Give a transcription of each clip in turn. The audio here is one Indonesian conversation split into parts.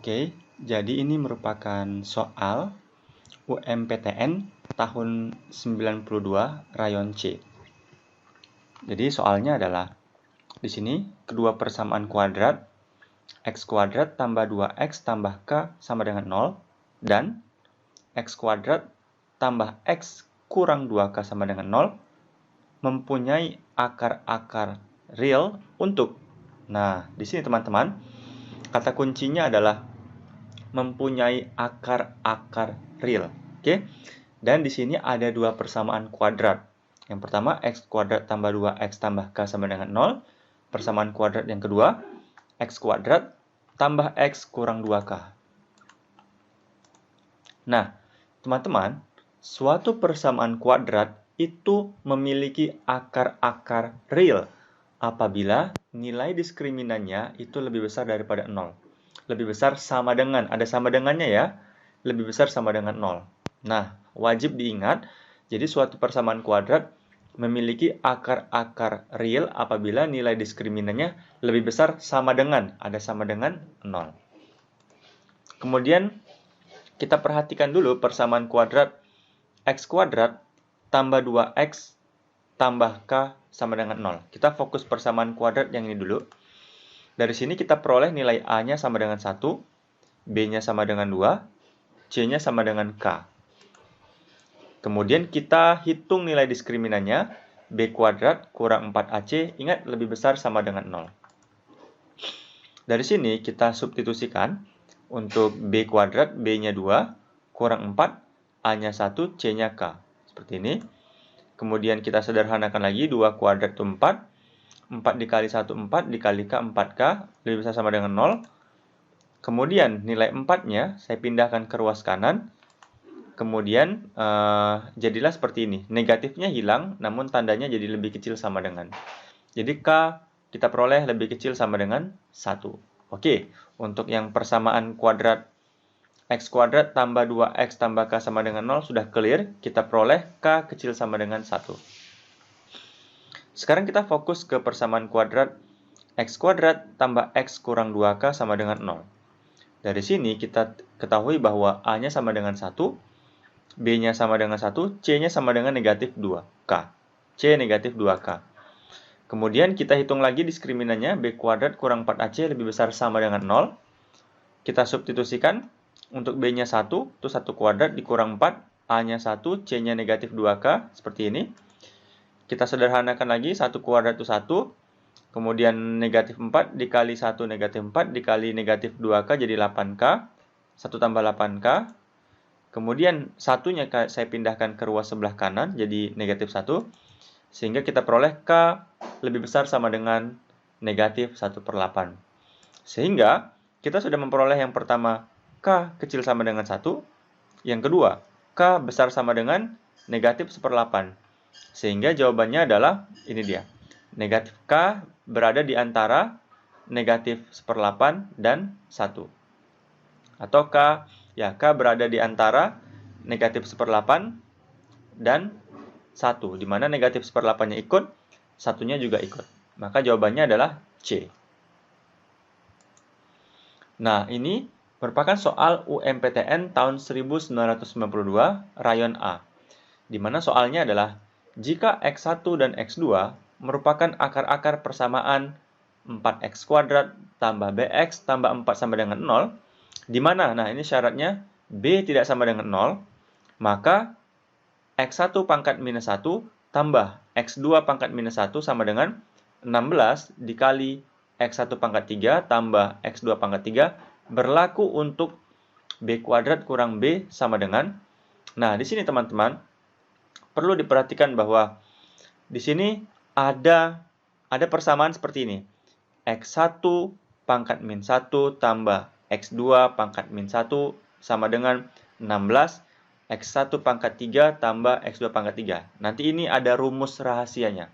Oke, jadi ini merupakan soal UMPTN tahun 92 rayon C. Jadi soalnya adalah di sini kedua persamaan kuadrat x kuadrat tambah 2x tambah k sama dengan 0 dan x kuadrat tambah x kurang 2k sama dengan 0 mempunyai akar-akar real untuk. Nah, di sini teman-teman, kata kuncinya adalah mempunyai akar-akar real. Oke. Dan di sini ada dua persamaan kuadrat. Yang pertama x kuadrat tambah 2x tambah k sama dengan 0. Persamaan kuadrat yang kedua x kuadrat tambah x kurang 2k. Nah, teman-teman, suatu persamaan kuadrat itu memiliki akar-akar real apabila nilai diskriminannya itu lebih besar daripada 0. Lebih besar sama dengan, ada sama dengannya ya, lebih besar sama dengan 0. Nah, wajib diingat, jadi suatu persamaan kuadrat memiliki akar-akar real apabila nilai diskriminannya lebih besar sama dengan, ada sama dengan 0. Kemudian, kita perhatikan dulu persamaan kuadrat x kuadrat tambah 2x tambah k sama dengan 0. Kita fokus persamaan kuadrat yang ini dulu. Dari sini kita peroleh nilai A-nya sama dengan 1, B-nya sama dengan 2, C-nya sama dengan K. Kemudian kita hitung nilai diskriminannya, B kuadrat kurang 4AC, ingat lebih besar sama dengan 0. Dari sini kita substitusikan, untuk B kuadrat, B-nya 2, kurang 4, A-nya 1, C-nya K. Seperti ini. Kemudian kita sederhanakan lagi, 2 kuadrat itu 4, 4 dikali 1, 4, dikali K, 4K, lebih besar sama dengan 0. Kemudian nilai 4-nya saya pindahkan ke ruas kanan. Kemudian jadilah seperti ini. Negatifnya hilang, namun tandanya jadi lebih kecil sama dengan. Jadi K kita peroleh lebih kecil sama dengan 1. Oke, untuk yang persamaan kuadrat x kuadrat tambah 2x tambah K sama dengan 0 sudah clear. Kita peroleh K kecil sama dengan 1. Sekarang kita fokus ke persamaan kuadrat x kuadrat tambah x kurang 2k sama dengan 0. Dari sini kita ketahui bahwa A-nya sama dengan 1, B-nya sama dengan 1, C-nya sama dengan negatif 2k. C negatif 2k. Kemudian kita hitung lagi diskriminannya, B kuadrat kurang 4AC lebih besar sama dengan 0. Kita substitusikan, untuk B-nya 1, itu 1 kuadrat dikurang 4, A-nya 1, C-nya negatif 2k, seperti ini. Kita sederhanakan lagi, 1 kuadrat itu 1, kemudian negatif 4 dikali 1 negatif 4 dikali negatif 2k jadi 8k, 1 tambah 8k, kemudian satunya saya pindahkan ke ruas sebelah kanan jadi negatif 1, sehingga kita peroleh k lebih besar sama dengan negatif 1/8. Sehingga kita sudah memperoleh yang pertama k kecil sama dengan 1, yang kedua k besar sama dengan negatif 1/8. Sehingga jawabannya adalah, ini dia, negatif K berada di antara negatif 1/8 dan 1. Atau K berada di antara negatif 1/8 dan 1. Di mana negatif 1/8-nya ikut, satunya juga ikut. Maka jawabannya adalah C. Nah, ini merupakan soal UMPTN tahun 1992, rayon A. Di mana soalnya adalah, jika X1 dan X2 merupakan akar-akar persamaan 4X kuadrat tambah BX tambah 4 sama dengan 0, di mana, nah ini syaratnya, B tidak sama dengan 0, maka X1 pangkat minus 1 tambah X2 pangkat minus 1 sama dengan 16 dikali X1 pangkat 3 tambah X2 pangkat 3 berlaku untuk B kuadrat kurang B sama dengan, nah di sini teman-teman, perlu diperhatikan bahwa di sini ada persamaan seperti ini. X1 pangkat min 1 tambah X2 pangkat min 1 sama dengan 16 X1 pangkat 3 tambah X2 pangkat 3. Nanti ini ada rumus rahasianya.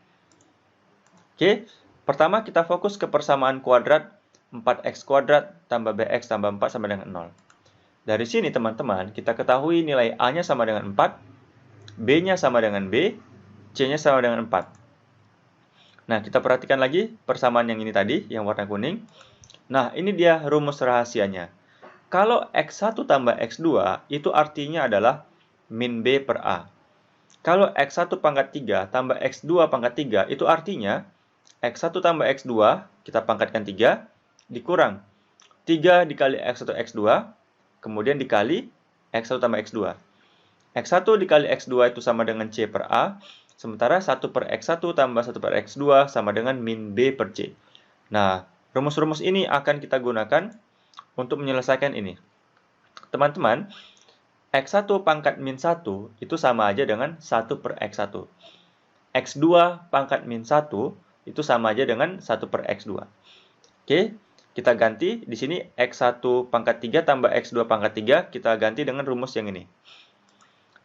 Oke, pertama kita fokus ke persamaan kuadrat 4X kuadrat tambah BX tambah 4 sama dengan 0. Dari sini teman-teman, kita ketahui nilai A-nya sama dengan 4, B-nya sama dengan B, C-nya sama dengan 4. Nah, kita perhatikan lagi persamaan yang ini tadi, yang warna kuning. Nah, ini dia rumus rahasianya. Kalau X1 tambah X2 itu artinya adalah min B per A. Kalau X1 pangkat 3 tambah X2 pangkat 3 itu artinya X1 tambah X2 kita pangkatkan 3 dikurang 3 dikali X1 X2 kemudian dikali X1 tambah X2. X1 dikali X2 itu sama dengan C per A, sementara 1 per X1 tambah 1 per X2 sama dengan min B per C. Nah, rumus-rumus ini akan kita gunakan untuk menyelesaikan ini. Teman-teman, X1 pangkat min 1 itu sama aja dengan 1 per X1. X2 pangkat min 1 itu sama aja dengan 1 per X2. Oke, kita ganti di sini X1 pangkat 3 tambah X2 pangkat 3, kita ganti dengan rumus yang ini.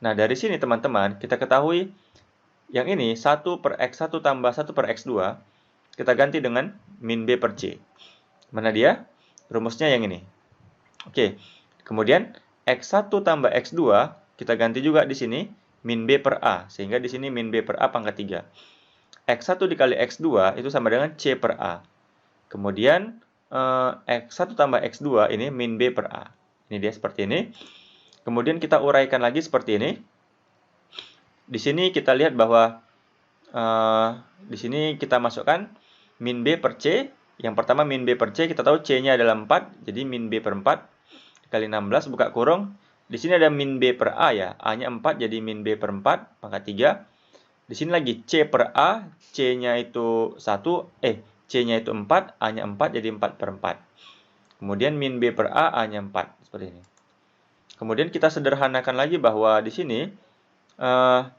Nah, dari sini teman-teman, kita ketahui yang ini 1 per X1 tambah 1 per X2, kita ganti dengan min B per C. Mana dia? Rumusnya yang ini. Oke, kemudian X1 tambah X2, kita ganti juga di sini, min B per A. Sehingga di sini min B per A pangkat 3. X1 dikali X2 itu sama dengan C per A. Kemudian, X1 tambah X2 ini min B per A. Ini dia seperti ini. Kemudian kita uraikan lagi seperti ini. Di sini kita lihat bahwa, di sini kita masukkan min B per C. Yang pertama min B per C, kita tahu C-nya adalah 4, jadi min B per 4. Kali 16 buka kurung. Di sini ada min B per A ya. A-nya 4 jadi min B per 4 pangkat 3. Di sini lagi C per A, C-nya itu 1, C-nya itu 4, A-nya 4 jadi 4 per 4. Kemudian min B per A, A-nya 4 seperti ini. Kemudian kita sederhanakan lagi bahwa di sini 4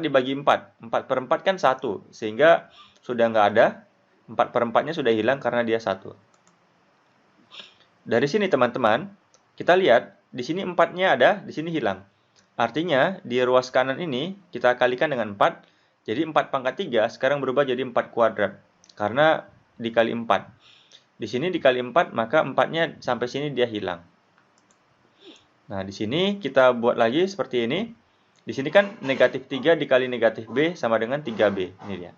dibagi 4. 4 per 4 kan 1, sehingga sudah nggak ada. 4 per 4-nya sudah hilang karena dia 1. Dari sini teman-teman, kita lihat, di sini 4-nya ada, di sini hilang. Artinya, di ruas kanan ini, kita kalikan dengan 4. Jadi 4 pangkat 3 sekarang berubah jadi 4 kuadrat. Karena dikali 4. Di sini dikali 4, maka 4-nya sampai sini dia hilang. Nah, di sini kita buat lagi seperti ini. Di sini kan negatif 3 dikali negatif B sama dengan 3B. Ini dia.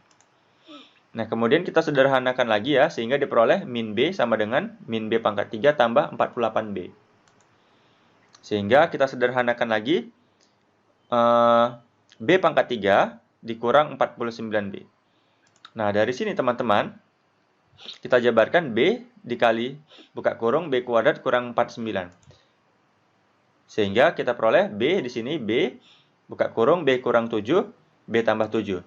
Nah, kemudian kita sederhanakan lagi ya, sehingga diperoleh min B sama dengan min B pangkat 3 tambah 48B. Sehingga kita sederhanakan lagi, B pangkat 3 dikurang 49B. Nah, dari sini teman-teman, kita jabarkan B dikali, buka kurung, B kuadrat kurang 49. Sehingga kita peroleh B di sini, B, buka kurung, B kurang 7, B tambah 7.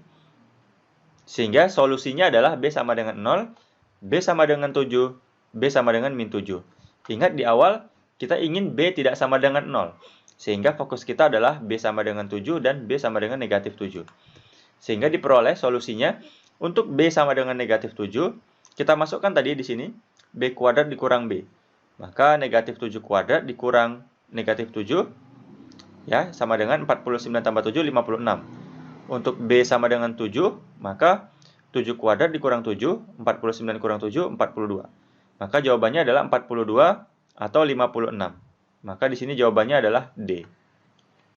Sehingga solusinya adalah B sama dengan 0, B sama dengan 7, B sama dengan min 7. Ingat di awal, kita ingin B tidak sama dengan 0. Sehingga fokus kita adalah B sama dengan 7 dan B sama dengan negatif 7. Sehingga diperoleh solusinya, untuk B sama dengan negatif 7, kita masukkan tadi di sini, B kuadrat dikurang B. Maka negatif 7 kuadrat dikurang negatif 7, ya, sama dengan 49 tambah 7, 56. Untuk B sama dengan 7, maka 7 kuadrat dikurang 7, 49 kurang 7, 42. Maka jawabannya adalah 42 atau 56. Maka di sini jawabannya adalah D.